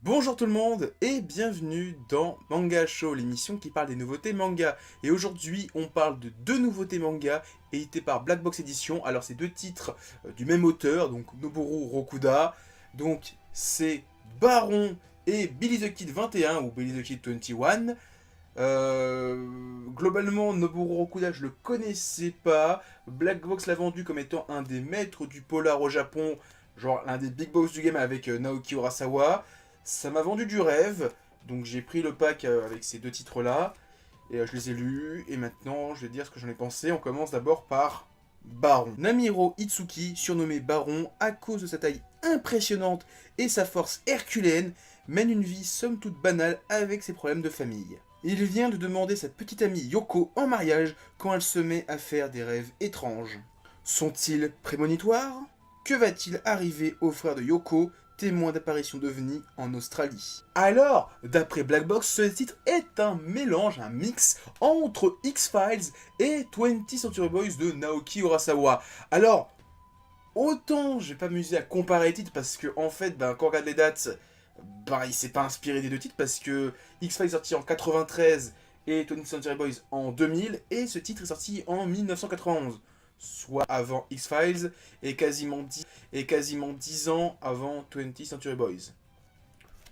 Bonjour tout le monde et bienvenue dans Manga Show, l'émission qui parle des nouveautés manga. Et aujourd'hui, on parle de deux nouveautés manga éditées par Black Box Edition. Alors, c'est deux titres du même auteur, donc Noboru Rokuda. Donc, c'est Baron et Billy the Kid 21 ou Billy the Kid 21. Globalement, Noboru Rokuda, je le connaissais pas. Black Box l'a vendu comme étant un des maîtres du polar au Japon, genre l'un des big boss du game avec Naoki Urasawa. Ça m'a vendu du rêve, donc j'ai pris le pack avec ces deux titres-là, et je les ai lus, et maintenant je vais dire ce que j'en ai pensé. On commence d'abord par Baron. Namiro Itsuki, surnommé Baron à cause de sa taille impressionnante et sa force herculéenne, mène une vie somme toute banale avec ses problèmes de famille. Il vient de demander sa petite amie Yoko en mariage quand elle se met à faire des rêves étranges. Sont-ils prémonitoires? Que va-t-il arriver au frère de Yoko, témoin d'apparition d'OVNI en Australie? Alors, d'après Black Box, ce titre est un mélange, un mix entre X-Files et 20th Century Boys de Naoki Urasawa. Alors, autant je vais pas m'amuser à comparer les titres parce que en fait, quand on regarde les dates, il s'est pas inspiré des deux titres parce que X-Files est sorti en 93 et 20th Century Boys en 2000 et ce titre est sorti en 1991, soit avant X-Files et quasiment 10 ans avant 20th Century Boys.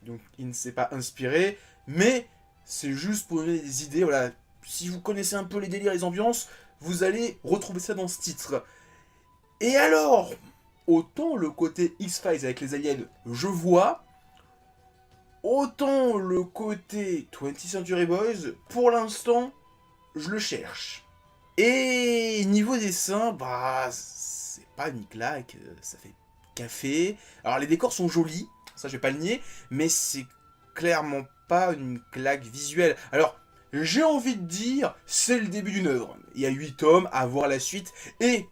Donc il ne s'est pas inspiré, mais c'est juste pour donner des idées. Voilà, si vous connaissez un peu les délires, les ambiances, vous allez retrouver ça dans ce titre. Et alors, autant le côté X-Files avec les aliens, je vois, autant le côté 20th Century Boys, pour l'instant, je le cherche. Et niveau dessin, c'est pas une claque, ça fait café. Alors les décors sont jolis, ça je vais pas le nier, mais c'est clairement pas une claque visuelle. Alors, j'ai envie de dire, c'est le début d'une œuvre. Il y a 8 tomes, à voir la suite, et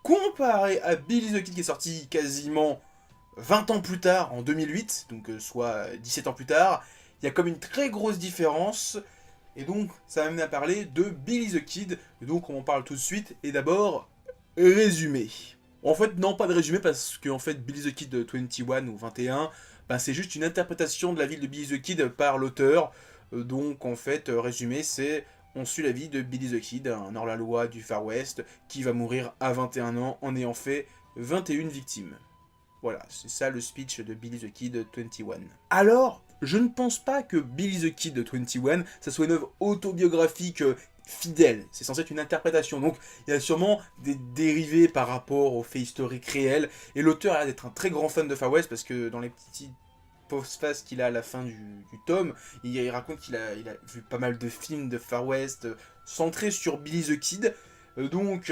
comparé à Billy the Kid qui est sorti quasiment 20 ans plus tard, en 2008, donc soit 17 ans plus tard, il y a comme une très grosse différence. Et donc, ça m'amène à parler de Billy the Kid. Et donc, on en parle tout de suite. Et d'abord, résumé. En fait, non, pas de résumé, parce que en fait, Billy the Kid 21 ou 21, c'est juste une interprétation de la vie de Billy the Kid par l'auteur. Donc, en fait, résumé, c'est on suit la vie de Billy the Kid, un hors-la-loi du Far West, qui va mourir à 21 ans en ayant fait 21 victimes. Voilà, c'est ça le speech de Billy the Kid 21. Alors, je ne pense pas que Billy the Kid 21, ça soit une œuvre autobiographique fidèle. C'est censé être une interprétation. Donc, il y a sûrement des dérivés par rapport aux faits historiques réels. Et l'auteur a l'air d'être un très grand fan de Far West parce que dans les petits post-face qu'il a à la fin du tome, il raconte qu'il a vu pas mal de films de Far West centrés sur Billy the Kid. Donc,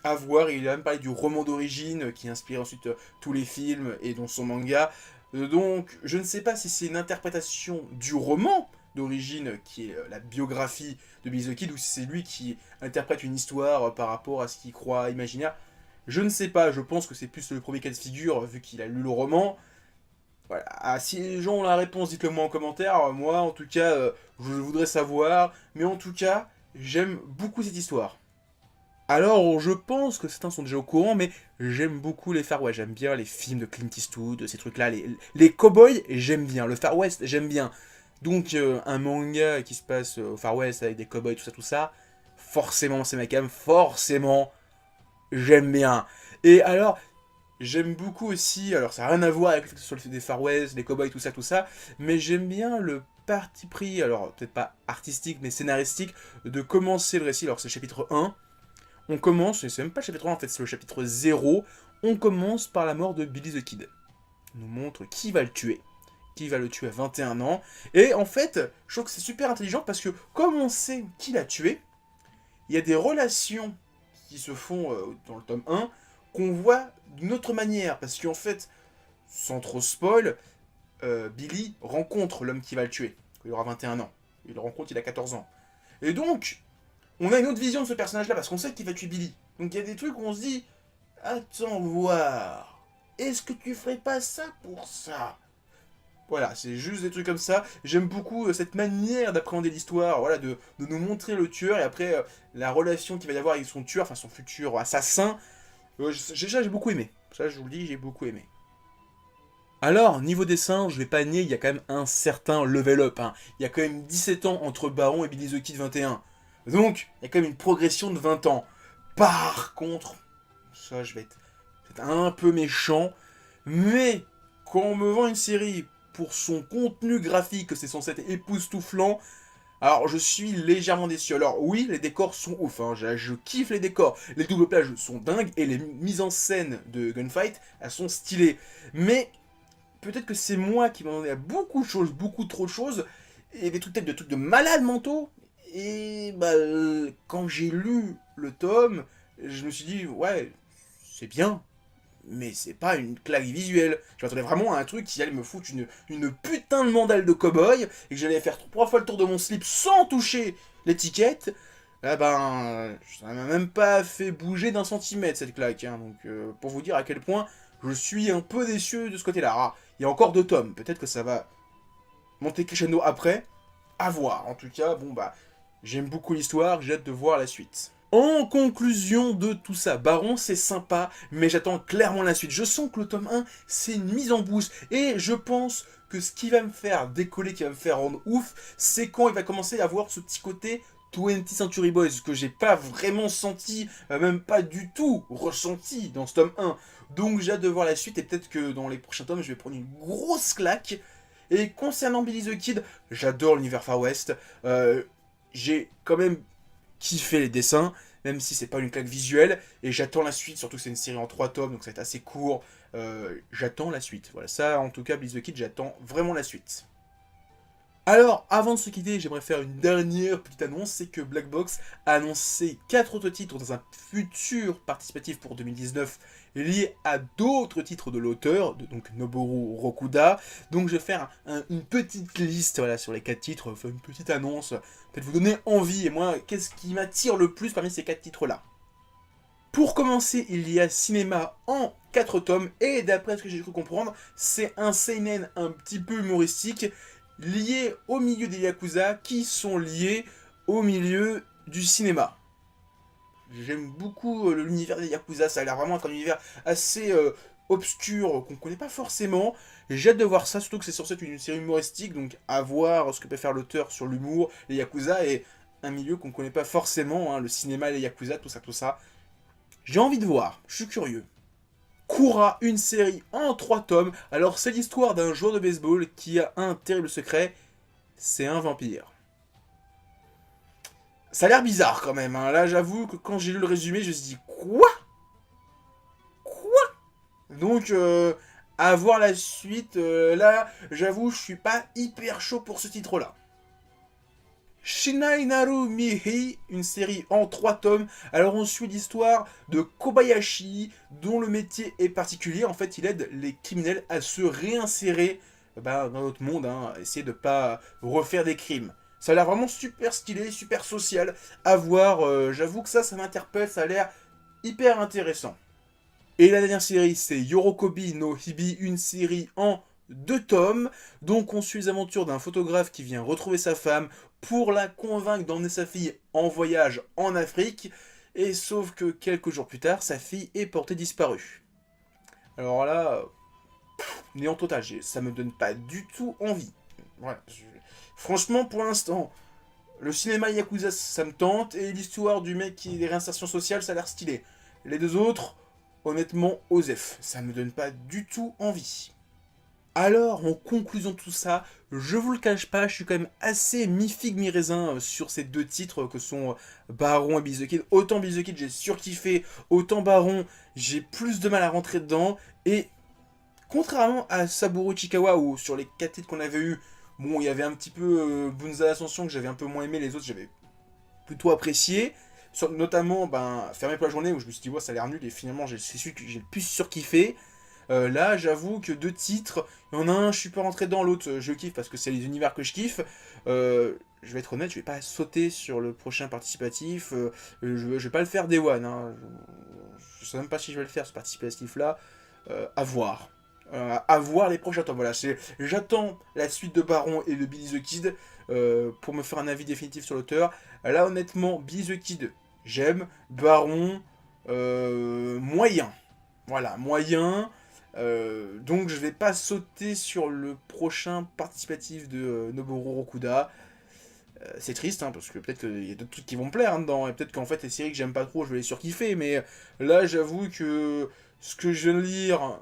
à voir, il a même parlé du roman d'origine qui inspire ensuite tous les films et dont son manga. Donc, je ne sais pas si c'est une interprétation du roman d'origine qui est la biographie de Billy the Kid ou si c'est lui qui interprète une histoire par rapport à ce qu'il croit imaginaire. Je ne sais pas, je pense que c'est plus le premier cas de figure vu qu'il a lu le roman. Voilà. Ah, si les gens ont la réponse, dites-le moi en commentaire. Moi, en tout cas, je voudrais savoir. Mais en tout cas, j'aime beaucoup cette histoire. Alors, je pense que certains sont déjà au courant, mais j'aime beaucoup les Far West. J'aime bien les films de Clint Eastwood, ces trucs-là. Les cowboys, j'aime bien. Le Far West, j'aime bien. Donc, un manga qui se passe au Far West avec des cowboys, tout ça, forcément, c'est ma cam. Forcément, j'aime bien. Et alors, j'aime beaucoup aussi, alors ça n'a rien à voir avec le fait que ce soit le fait des Far West, des cowboys, tout ça, mais j'aime bien le parti pris, alors peut-être pas artistique, mais scénaristique, de commencer le récit. Alors c'est le chapitre 1, on commence, et c'est même pas le chapitre 1 en fait, c'est le chapitre 0, on commence par la mort de Billy the Kid. On nous montre qui va le tuer. Qui va le tuer à 21 ans. Et en fait, je trouve que c'est super intelligent parce que comme on sait qui l'a tué, il y a des relations qui se font dans le tome 1 qu'on voit d'une autre manière. Parce qu'en fait, sans trop spoil, Billy rencontre l'homme qui va le tuer. Il aura 21 ans. Il le rencontre, il a 14 ans. Et donc, on a une autre vision de ce personnage-là parce qu'on sait qu'il va tuer Billy. Donc il y a des trucs où on se dit, attends voir, est-ce que tu ferais pas ça pour ça? Voilà, c'est juste des trucs comme ça. J'aime beaucoup cette manière d'appréhender l'histoire, voilà, de nous montrer le tueur et après la relation qu'il va y avoir avec son tueur, enfin son futur assassin. J'ai beaucoup aimé. Ça, je vous le dis, j'ai beaucoup aimé. Alors, niveau dessin, je vais pas nier, il y a quand même un certain level up. Hein. Il y a quand même 17 ans entre Baron et Billy the Kid 21. Donc, il y a quand même une progression de 20 ans. Par contre, ça je vais être peut-être un peu méchant, mais quand on me vend une série pour son contenu graphique, que c'est censé être époustouflant, alors je suis légèrement déçu. Alors oui, les décors sont ouf, hein, je kiffe les décors. Les doubles plages sont dingues et les mises en scène de gunfight, elles sont stylées. Mais peut-être que c'est moi qui m'en ai à beaucoup de choses, beaucoup trop de choses, et des trucs de malades mentaux. Et bah, quand j'ai lu le tome, je me suis dit, ouais, c'est bien, mais c'est pas une claque visuelle. Je m'attendais vraiment à un truc qui allait me foutre une putain de mandale de cow-boy, et que j'allais faire 3 fois le tour de mon slip sans toucher l'étiquette. Là ben, ça m'a même pas fait bouger d'un centimètre cette claque. Hein. Donc pour vous dire à quel point je suis un peu déçu de ce côté-là. Ah, il y a encore 2 tomes, peut-être que ça va monter crescendo après. À voir. En tout cas, bon bah, j'aime beaucoup l'histoire, j'ai hâte de voir la suite. En conclusion de tout ça, Baron c'est sympa, mais j'attends clairement la suite. Je sens que le tome 1, c'est une mise en boost, et je pense que ce qui va me faire décoller, qui va me faire rendre ouf, c'est quand il va commencer à avoir ce petit côté 20th Century Boys, que j'ai pas vraiment senti, même pas du tout ressenti dans ce tome 1. Donc j'ai hâte de voir la suite, et peut-être que dans les prochains tomes, je vais prendre une grosse claque. Et concernant Billy the Kid, j'adore l'univers Far West. J'ai quand même kiffé les dessins, même si c'est pas une claque visuelle, et j'attends la suite, surtout que c'est une série en 3 tomes, donc ça va être assez court. J'attends la suite. Voilà, ça en tout cas, Blizz the Kid, j'attends vraiment la suite. Alors, avant de se quitter, j'aimerais faire une dernière petite annonce, c'est que Black Box a annoncé 4 autres titres dans un futur participatif pour 2019 lié à d'autres titres de l'auteur, donc Noboru Rokuda. Donc je vais faire une petite liste voilà, sur les 4 titres, enfin une petite annonce, peut-être vous donner envie, et moi, qu'est-ce qui m'attire le plus parmi ces 4 titres-là. Pour commencer, il y a Cinéma en 4 tomes, et d'après ce que j'ai cru comprendre, c'est un seinen un petit peu humoristique, lié au milieu des Yakuza, qui sont liés au milieu du cinéma. J'aime beaucoup l'univers des Yakuza, ça a l'air vraiment être un univers assez obscur, qu'on connaît pas forcément. J'ai hâte de voir ça, surtout que c'est censé être une série humoristique, donc à voir ce que peut faire l'auteur sur l'humour, les Yakuza, et un milieu qu'on connaît pas forcément, hein, le cinéma, les Yakuza, tout ça, tout ça. J'ai envie de voir, je suis curieux. Kura, une série en 3 tomes. Alors c'est l'histoire d'un joueur de baseball qui a un terrible secret, c'est un vampire. Ça a l'air bizarre quand même, hein. Là j'avoue que quand j'ai lu le résumé, je me suis dit quoi? Quoi? Donc à voir la suite, là j'avoue je suis pas hyper chaud pour ce titre-là. Shinai Naru Mihi, une série en 3 tomes. Alors on suit l'histoire de Kobayashi, dont le métier est particulier. En fait, il aide les criminels à se réinsérer dans notre monde, hein, à essayer de pas refaire des crimes. Ça a l'air vraiment super stylé, super social à voir. J'avoue que ça m'interpelle, ça a l'air hyper intéressant. Et la dernière série, c'est Yorokobi no Hibi, une série en 2 tomes. Donc on suit les aventures d'un photographe qui vient retrouver sa femme pour la convaincre d'emmener sa fille en voyage en Afrique. Et sauf que quelques jours plus tard, sa fille est portée disparue. Alors là, néant total, ça me donne pas du tout envie. Voilà, franchement, pour l'instant, le cinéma Yakuza, ça me tente, et l'histoire du mec qui est des réinsertions sociales, ça a l'air stylé. Les deux autres, honnêtement, Osef, ça me donne pas du tout envie. Alors, en conclusion de tout ça, je vous le cache pas, je suis quand même assez mi-figue mi-raisin sur ces 2 titres que sont Baron et Billy the Kid. Autant Billy the Kid j'ai surkiffé, autant Baron j'ai plus de mal à rentrer dedans. Et contrairement à Saburo Ichikawa, où sur les 4 titres qu'on avait eu, bon, il y avait un petit peu Bunza Ascension que j'avais un peu moins aimé, les autres j'avais plutôt apprécié. Notamment Fermé pour la journée, où je me suis dit, ouais, ça a l'air nul, et finalement c'est celui que j'ai le plus surkiffé. Là, j'avoue que 2 titres, il y en a un, je suis pas rentré dans l'autre, je kiffe parce que c'est les univers que je kiffe. Je vais être honnête, je vais pas sauter sur le prochain participatif, je vais pas le faire Day One. Hein. Je sais même pas si je vais le faire ce participatif-là. À voir. À voir les prochains temps. Voilà, j'attends la suite de Baron et de Billy the Kid pour me faire un avis définitif sur l'auteur. Là, honnêtement, Billy the Kid, j'aime. Baron, moyen. Voilà, moyen. Donc je vais pas sauter sur le prochain participatif de Noboru Rokuda. C'est triste, hein, parce que peut-être qu'il y a d'autres trucs qui vont me plaire hein, dedans, et peut-être qu'en fait les séries que j'aime pas trop, je vais les surkiffer, mais là j'avoue que ce que je viens de lire,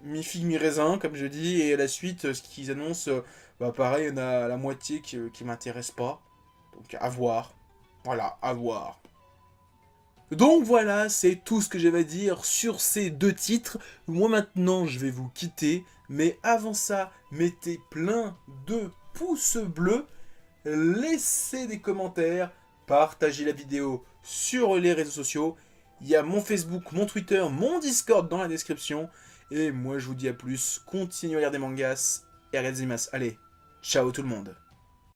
mi-figue, mi-raisin, comme je dis, et la suite, ce qu'ils annoncent, bah pareil, il y en a la moitié qui m'intéresse pas. Donc à voir. Voilà, à voir. Donc voilà, c'est tout ce que j'avais à dire sur ces deux titres. Moi maintenant, je vais vous quitter, mais avant ça, mettez plein de pouces bleus, laissez des commentaires, partagez la vidéo sur les réseaux sociaux. Il y a mon Facebook, mon Twitter, mon Discord dans la description. Et moi je vous dis à plus, continuez à lire des mangas et à regarder des animas. Allez, ciao tout le monde.